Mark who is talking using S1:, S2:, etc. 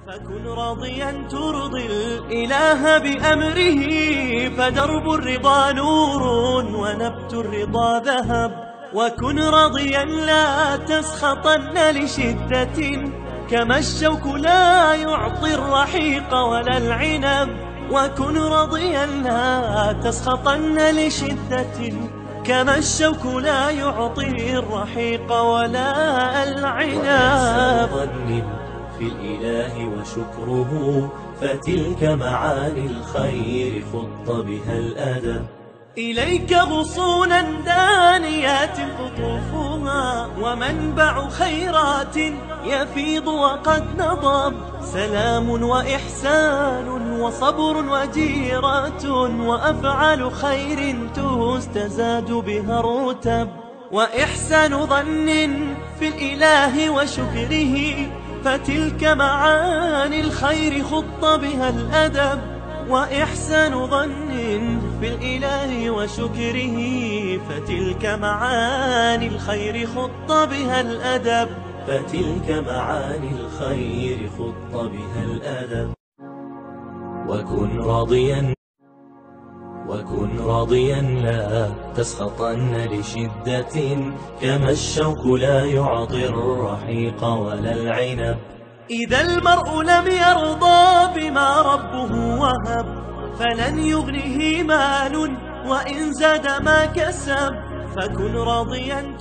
S1: فكن راضيا ترضي الإله بأمره، فدرب الرضا نور ونبت الرضا ذهب. وكن راضيا لا تسخطن لشدة، كما الشوك لا يعطي الرحيق ولا العنب. وكن راضيا لا تسخطن لشدة، كما الشوك لا يعطي الرحيق ولا العنب.
S2: في الإله وشكره، فتلك معاني الخير خط بها الأدب.
S1: إليك غصونا دانيات قطوفها، ومنبع خيرات يفيض وقد نضب. سلام وإحسان وصبر وجيرة، وأفعال خير تستزاد بها الرتب. وإحسان ظن في الإله وشكره، فتلك معاني الخير خط بها الأدب. وإحسان ظن في الإله وشكره، فتلك معاني الخير خط بها الأدب.
S2: فتلك معاني الخير خط بها الأدب. وكن راضيا لا تسخطن لشدة، كما الشوك لا يعطي الرحيق ولا العنب.
S1: إذا المرء لم يرضى بما ربه وهب، فلن يغنه مال وإن زاد ما كسب. فكن راضيا